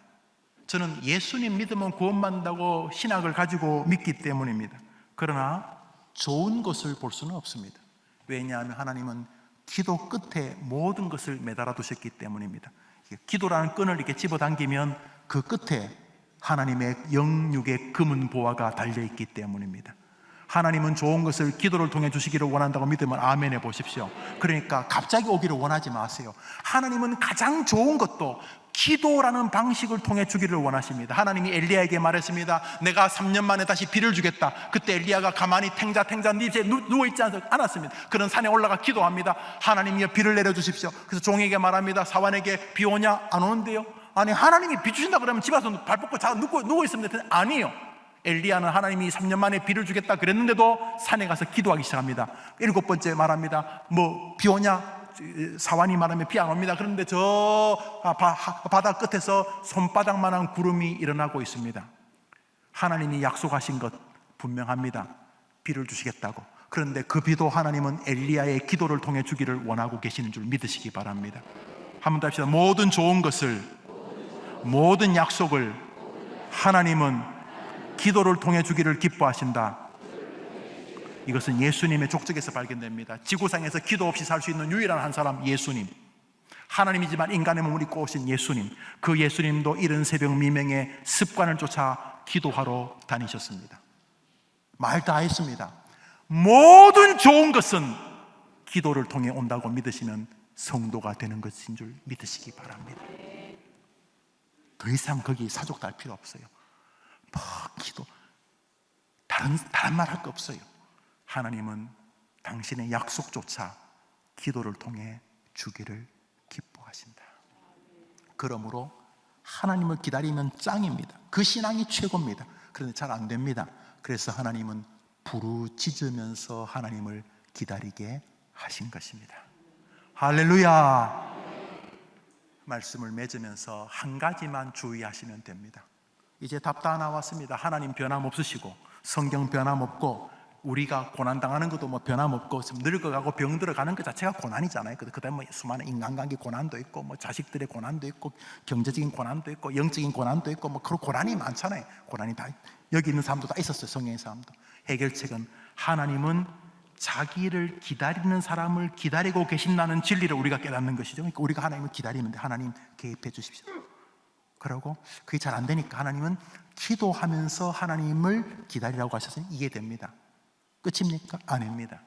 S1: 저는 예수님 믿으면 구원받는다고 신학을 가지고 믿기 때문입니다. 그러나 좋은 것을 볼 수는 없습니다. 왜냐하면 하나님은 기도 끝에 모든 것을 매달아 두셨기 때문입니다. 기도라는 끈을 이렇게 집어당기면 그 끝에 하나님의 영육의 금은 보화가 달려있기 때문입니다. 하나님은 좋은 것을 기도를 통해 주시기를 원한다고 믿으면 아멘 해보십시오. 그러니까 갑자기 오기를 원하지 마세요. 하나님은 가장 좋은 것도 기도라는 방식을 통해 주기를 원하십니다. 하나님이 엘리야에게 말했습니다. 내가 3년 만에 다시 비를 주겠다. 그때 엘리야가 가만히 탱자 이제 누워있지 않았습니다. 그런 산에 올라가 기도합니다. 하나님이여 비를 내려주십시오. 그래서 종에게 말합니다. 사환에게 비 오냐? 안 오는데요. 아니, 하나님이 비 주신다 그러면 집에서 발 뻗고 누워있으면 되는데 아니요. 엘리야는 하나님이 3년 만에 비를 주겠다 그랬는데도 산에 가서 기도하기 시작합니다. 7번째 말합니다. 비 오냐? 사환이 말하면 비 안 옵니다. 그런데 저 바다 끝에서 손바닥만한 구름이 일어나고 있습니다. 하나님이 약속하신 것 분명합니다. 비를 주시겠다고. 그런데 그 비도 하나님은 엘리야의 기도를 통해 주기를 원하고 계시는 줄 믿으시기 바랍니다. 한번 더 합시다. 모든 좋은 것을, 모든 약속을 하나님은 기도를 통해 주기를 기뻐하신다. 이것은 예수님의 족적에서 발견됩니다. 지구상에서 기도 없이 살 수 있는 유일한 한 사람, 예수님. 하나님이지만 인간의 몸을 입고 오신 예수님. 그 예수님도 이른 새벽 미명에 습관을 쫓아 기도하러 다니셨습니다. 말 다 했습니다. 모든 좋은 것은 기도를 통해 온다고 믿으시면 성도가 되는 것인 줄 믿으시기 바랍니다. 더 이상 거기 사족할 필요 없어요. 기도, 다른 말 할 거 없어요. 하나님은 당신의 약속조차 기도를 통해 주기를 기뻐하신다. 그러므로 하나님을 기다리면 짱입니다. 그 신앙이 최고입니다. 그런데 잘 안 됩니다. 그래서 하나님은 부르짖으면서 하나님을 기다리게 하신 것입니다. 할렐루야. 말씀을 맺으면서 한 가지만 주의하시면 됩니다. 이제 답 다 나왔습니다. 하나님 변함없으시고 성경 변함없고 우리가 고난당하는 것도 변함없고 늙어가고 병들어가는 것 자체가 고난이잖아요. 그 다음에 수많은 인간관계 고난도 있고 자식들의 고난도 있고 경제적인 고난도 있고 영적인 고난도 있고 그런 고난이 많잖아요. 고난이 다 여기 있는 사람도 다 있었어요. 성경의 사람도. 해결책은 하나님은 자기를 기다리는 사람을 기다리고 계신다는 진리를 우리가 깨닫는 것이죠. 그러니까 우리가 하나님을 기다리면 돼. 하나님 개입해 주십시오. 그러고 그게 잘 안 되니까 하나님은 기도하면서 하나님을 기다리라고 하셔서 이해됩니다. 끝입니까? 아닙니다.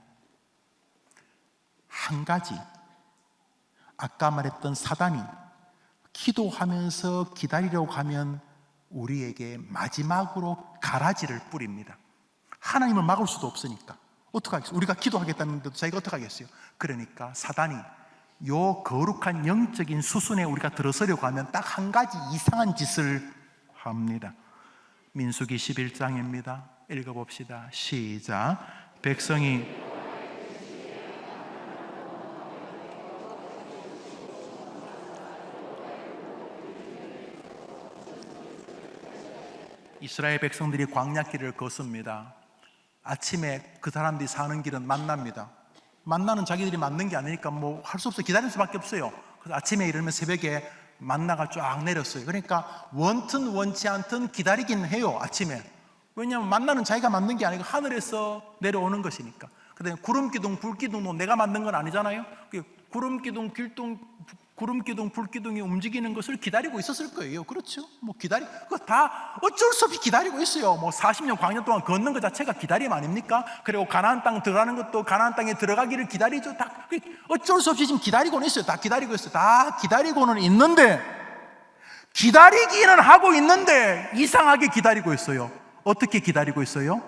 S1: 한 가지, 아까 말했던 사단이 기도하면서 기다리려고 하면 우리에게 마지막으로 가라지를 뿌립니다. 하나님을 막을 수도 없으니까 어떻게 하겠어요? 우리가 기도하겠다는데도 자기가 어떻게 하겠어요? 그러니까 사단이 요 거룩한 영적인 수순에 우리가 들어서려고 하면 딱 한 가지 이상한 짓을 합니다. 민수기 11장입니다. 읽어봅시다. 시작. 백성이 이스라엘 백성들이 광야길을 걷습니다. 아침에 그 사람들이 사는 길은 만나입니다. 만나는 자기들이 만든 게 아니니까 뭐 할 수 없어요. 기다릴 수밖에 없어요. 그래서 아침에 일어나면 새벽에 만나가 쫙 내렸어요. 그러니까 원튼 원치 않든 기다리긴 해요. 아침에. 왜냐하면 만나는 자기가 만든 게 아니고 하늘에서 내려오는 것이니까. 그다음에 구름 기둥, 불 기둥도 내가 만든 건 아니잖아요. 구름 기둥, 구름 기둥, 불 기둥이 움직이는 것을 기다리고 있었을 거예요. 그렇죠? 뭐 그거 다 어쩔 수 없이 기다리고 있어요. 뭐 40년 광야 동안 걷는 것 자체가 기다림 아닙니까? 그리고 가나안 땅 들어가는 것도 가나안 땅에 들어가기를 기다리죠. 다 어쩔 수 없이 지금 기다리고는 있어요. 다 기다리고 있어요. 다 기다리고는 있는데, 기다리기는 하고 있는데 이상하게 기다리고 있어요. 어떻게 기다리고 있어요?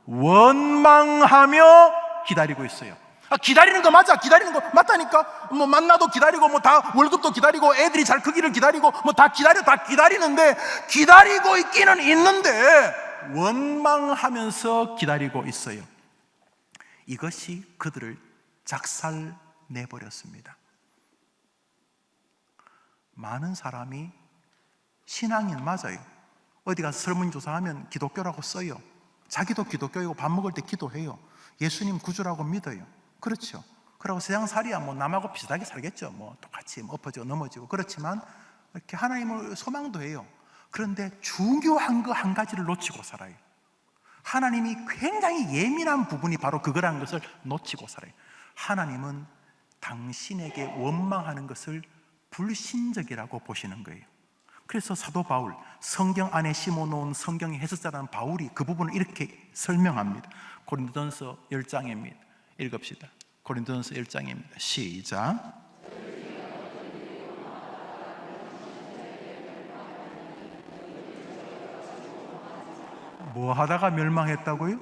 S1: 원망하며 기다리고 있어요. 기다리는 거 맞아. 기다리는 거 맞다니까. 뭐 만나도 기다리고 뭐 다 월급도 기다리고 애들이 잘 크기를 기다리고 뭐 다 기다리는데, 기다리고 있기는 있는데 원망하면서 기다리고 있어요. 이것이 그들을 작살내버렸습니다. 많은 사람이 신앙인 맞아요. 어디 가서 설문조사하면 기독교라고 써요. 자기도 기독교이고 밥 먹을 때 기도해요. 예수님 구주라고 믿어요. 그렇죠. 그러고 세상살이야 뭐 남하고 비슷하게 살겠죠. 뭐 똑같이 엎어지고 넘어지고. 그렇지만 이렇게 하나님을 소망도 해요. 그런데 중요한 거 한 가지를 놓치고 살아요. 하나님이 굉장히 예민한 부분이 바로 그거라는 것을 놓치고 살아요. 하나님은 당신에게 원망하는 것을 불신적이라고 보시는 거예요. 그래서 사도 바울, 성경 안에 심어놓은 성경의 해석자라는 바울이 그 부분을 이렇게 설명합니다. 고린도전서 10장입니다. 읽읍시다. 고린도전서 1장입니다. 시작. 뭐 하다가 멸망했다고요?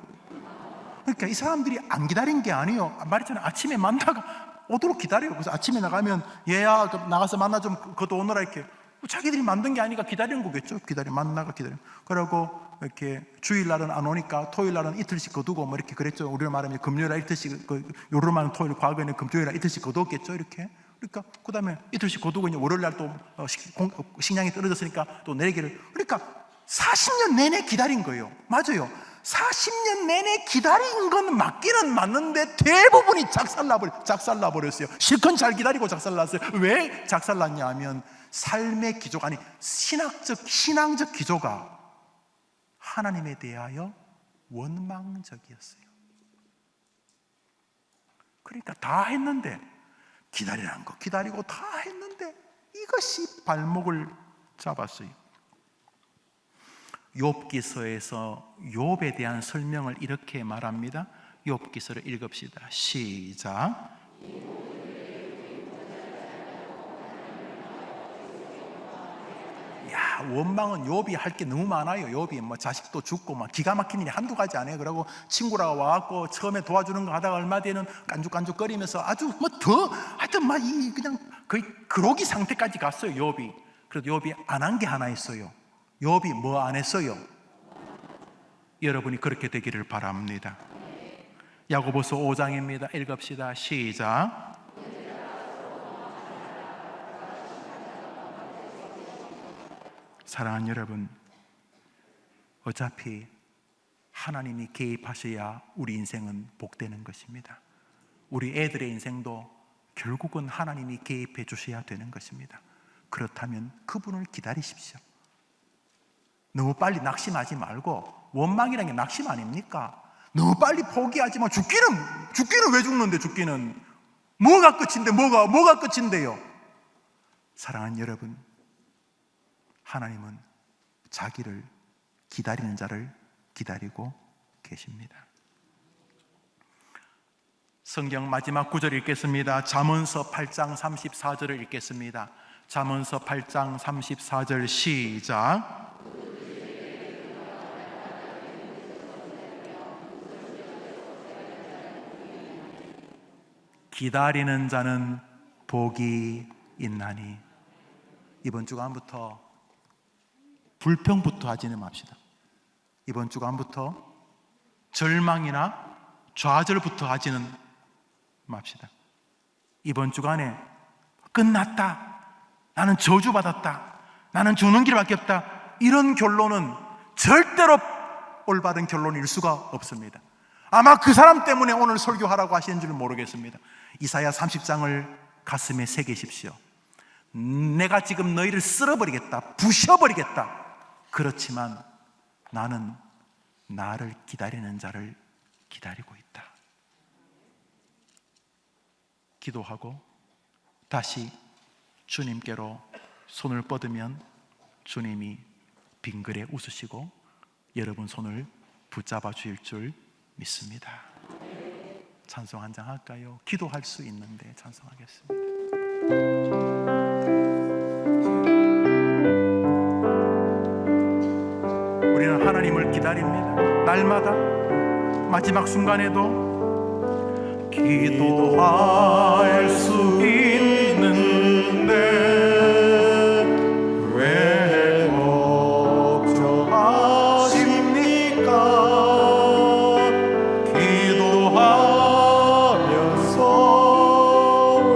S1: 그러니까 이 사람들이 안 기다린 게 아니에요. 말했잖아요. 아침에 만나가 오도록 기다려요. 그래서 아침에 나가면 얘야 나가서 만나 좀 걷어오너라 이렇게. 자기들이 만든 게 아니니까 기다리는 거겠죠. 만나가 기다려. 그러고 이렇게 주일날은 안 오니까 토요일날은 이틀씩 거두고 뭐 이렇게 그랬죠. 우리로 말하면 금요일날 이틀씩, 요로 말하면 토요일, 과거에는 금요일날 이틀씩 거두었겠죠. 이렇게. 그러니까 그 다음에 이틀씩 거두고 이제 월요일날 또 식량이 떨어졌으니까 또 내리기를. 그러니까 40년 내내 기다린 거예요. 맞아요. 40년 내내 기다린 건 맞기는 맞는데 대부분이 작살나버렸어요. 실컷 잘 기다리고 작살났어요. 왜 작살났냐 하면 삶의 기조가, 아니 신앙적 기조가 하나님에 대하여 원망적이었어요. 그러니까 다 했는데, 기다리라는 거 기다리고 다 했는데 이것이 발목을 잡았어요. 욥기서에서 욥에 대한 설명을 이렇게 말합니다. 욥기서를 읽읍시다. 시작. 야, 원망은 욥이 할 게 너무 많아요. 욥이 뭐 자식도 죽고 막 기가 막힌 일이 한두 가지 아니에요. 그러고 친구라고 와갖고 처음에 도와주는 거 하다가 얼마 뒤에는 깐죽깐죽거리면서 아주 뭐 더 하여튼 막 그냥 거의 그러기 상태까지 갔어요. 욥이. 그래도 욥이 안 한 게 하나 있어요. 욥이 뭐 안 했어요? 여러분이 그렇게 되기를 바랍니다. 야고보서 5장입니다. 읽읍시다. 시작. 사랑하는 여러분, 어차피 하나님이 개입하셔야 우리 인생은 복되는 것입니다. 우리 애들의 인생도 결국은 하나님이 개입해 주셔야 되는 것입니다. 그렇다면 그분을 기다리십시오. 너무 빨리 낙심하지 말고, 원망이라는 게 낙심 아닙니까? 너무 빨리 포기하지 마. 죽기는 왜 죽는데? 죽기는 뭐가 끝인데? 뭐가 끝인데요? 사랑하는 여러분, 하나님은 자기를 기다리는 자를 기다리고 계십니다. 성경 마지막 구절 읽겠습니다. 잠언서 8장 34절을 읽겠습니다. 잠언서 8장 34절 시작. 기다리는 자는 복이 있나니. 이번 주간부터 불평부터 하지는 맙시다. 이번 주간부터 절망이나 좌절부터 하지는 맙시다. 이번 주간에 끝났다, 나는 저주받았다, 나는 죽는 길밖에 없다, 이런 결론은 절대로 올바른 결론일 수가 없습니다. 아마 그 사람 때문에 오늘 설교하라고 하시는 줄 모르겠습니다. 이사야 30장을 가슴에 새기십시오. 내가 지금 너희를 쓸어버리겠다, 부셔버리겠다. 그렇지만 나는 나를 기다리는 자를 기다리고 있다. 기도하고 다시 주님께로 손을 뻗으면 주님이 빙그레 웃으시고 여러분 손을 붙잡아 주실 줄 믿습니다. 찬송 한 장 할까요? 기도할 수 있는데 찬송하겠습니다. 우리는 하나님을 기다립니다. 날마다 마지막 순간에도 기도할 수 있는데 왜 걱정하십니까? 기도하면서 왜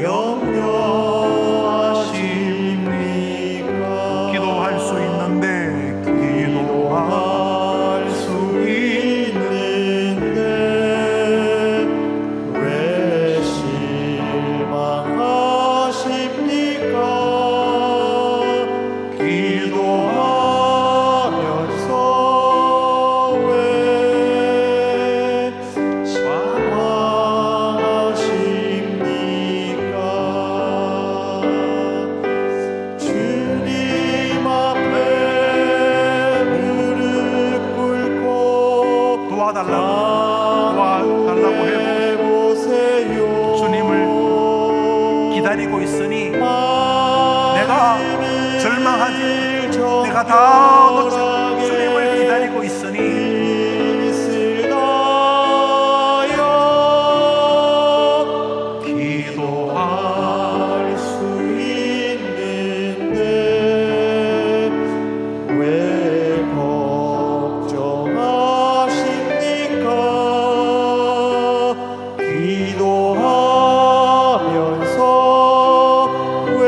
S1: 염려하십니까? 기도할 수 있는데 기도할 수 도와달라고 해보세요. 주님을 기다리고 있으니 내가 절망하지, 내가 다 놓쳐 주님을 기다리고 있으니 기도할 수 있는데 왜 걱정하십니까? 기도하면서 왜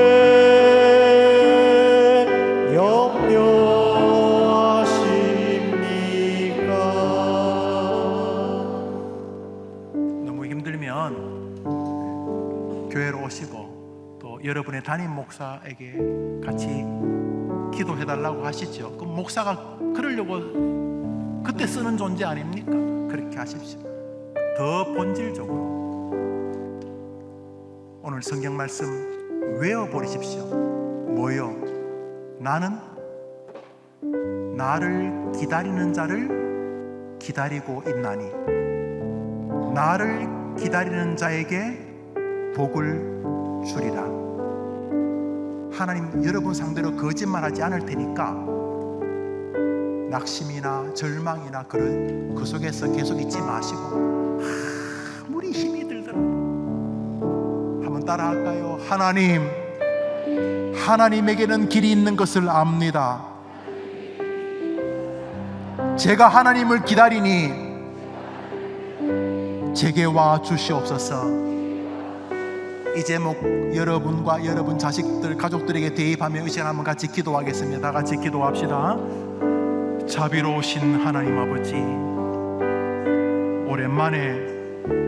S1: 염려하십니까? 너무 힘들면 교회로 오시고 또 여러분의 담임 목사에게 같이 기도해달라고 하시죠. 그럼 목사가 그러려고 그때 쓰는 존재 아닙니까? 그렇게 하십시오. 더 본질적으로 오늘 성경 말씀 외워버리십시오. 뭐요? 나는 나를 기다리는 자를 기다리고 있나니 나를 기다리는 자에게 복을 주리라. 하나님 여러분 상대로 거짓말하지 않을 테니까 낙심이나 절망이나 그 속에서 계속 있지 마시고 아무리 힘이 들더라도 한번 따라할까요? 하나님에게는 길이 있는 것을 압니다. 제가 하나님을 기다리니 제게 와 주시옵소서. 이 제목 여러분과 여러분 자식들, 가족들에게 대입하며 이 시간 한번 같이 기도하겠습니다. 다 같이 기도합시다. 자비로우신 하나님 아버지, 오랜만에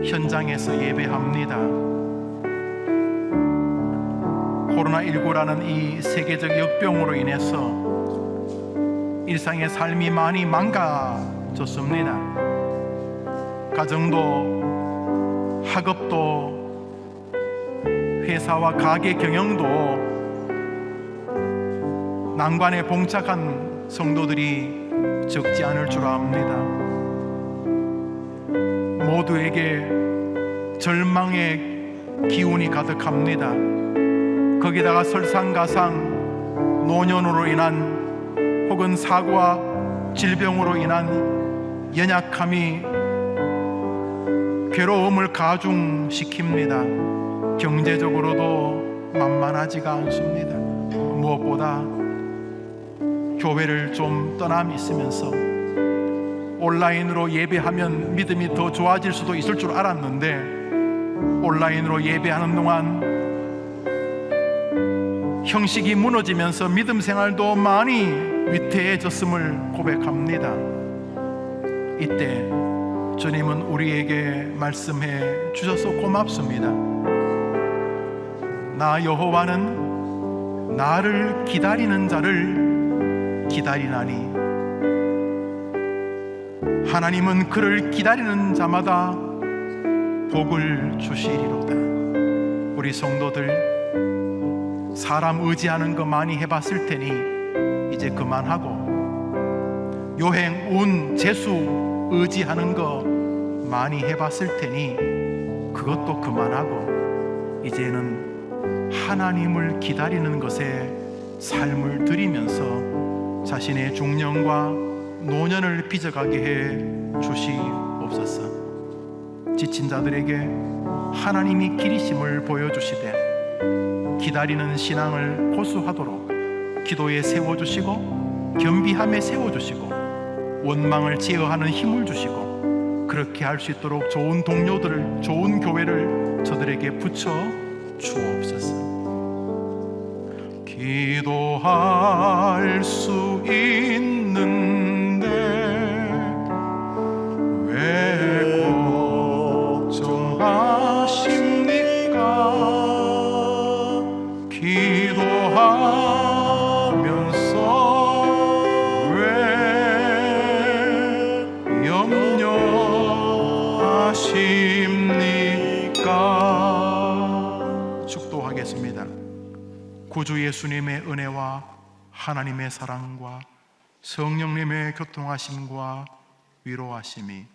S1: 현장에서 예배합니다. 코로나19라는 이 세계적 역병으로 인해서 일상의 삶이 많이 망가졌습니다. 가정도 학업도 회사와 가게 경영도 난관에 봉착한 성도들이 적지 않을 줄 압니다. 모두에게 절망의 기운이 가득합니다. 거기다가 설상가상 노년으로 인한 혹은 사고와 질병으로 인한 연약함이 괴로움을 가중시킵니다. 경제적으로도 만만하지가 않습니다. 무엇보다 교회를 좀 떠남이 있으면서 온라인으로 예배하면 믿음이 더 좋아질 수도 있을 줄 알았는데, 온라인으로 예배하는 동안 형식이 무너지면서 믿음 생활도 많이 위태해졌음을 고백합니다. 이때 주님은 우리에게 말씀해 주셔서 고맙습니다. 나 여호와는 나를 기다리는 자를 기다리나니, 하나님은 그를 기다리는 자마다 복을 주시리로다. 우리 성도들, 사람 의지하는 거 많이 해봤을 테니 이제 그만하고, 요행, 운, 재수 의지하는 거 많이 해봤을 테니 그것도 그만하고, 이제는 하나님을 기다리는 것에 삶을 들이면서 자신의 중년과 노년을 빚어가게 해 주시옵소서. 지친 자들에게 하나님이 길이심을 보여주시되 기다리는 신앙을 고수하도록 기도에 세워주시고 겸비함에 세워주시고 원망을 제어하는 힘을 주시고, 그렇게 할 수 있도록 좋은 동료들을, 좋은 교회를 저들에게 붙여 주옵소서. 기도할 수 있는데 왜 걱정하십니까? 기도하면서 왜 염려하십니까? 축도하겠습니다. 구주 예수님의 은혜와 하나님의 사랑과 성령님의 교통하심과 위로하심이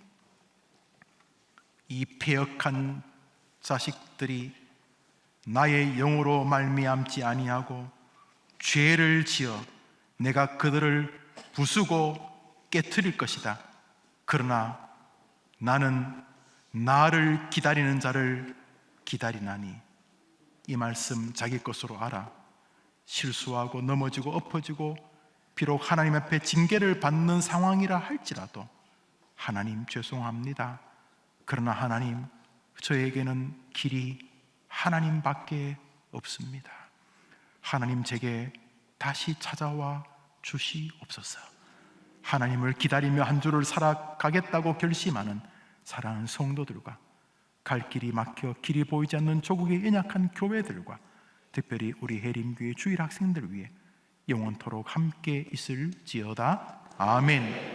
S1: 이 패역한 자식들이 나의 영으로 말미암지 아니하고 죄를 지어 내가 그들을 부수고 깨트릴 것이다. 그러나 나는 나를 기다리는 자를 기다리나니, 이 말씀 자기 것으로 알아 실수하고 넘어지고 엎어지고 비록 하나님 앞에 징계를 받는 상황이라 할지라도, 하나님 죄송합니다. 그러나 하나님, 저에게는 길이 하나님밖에 없습니다. 하나님, 제게 다시 찾아와 주시옵소서. 하나님을 기다리며 한 주를 살아가겠다고 결심하는 사랑하는 성도들과, 갈 길이 막혀 길이 보이지 않는 조국의 연약한 교회들과, 특별히 우리 해림교회 주일 학생들을 위해 영원토록 함께 있을지어다. 아멘.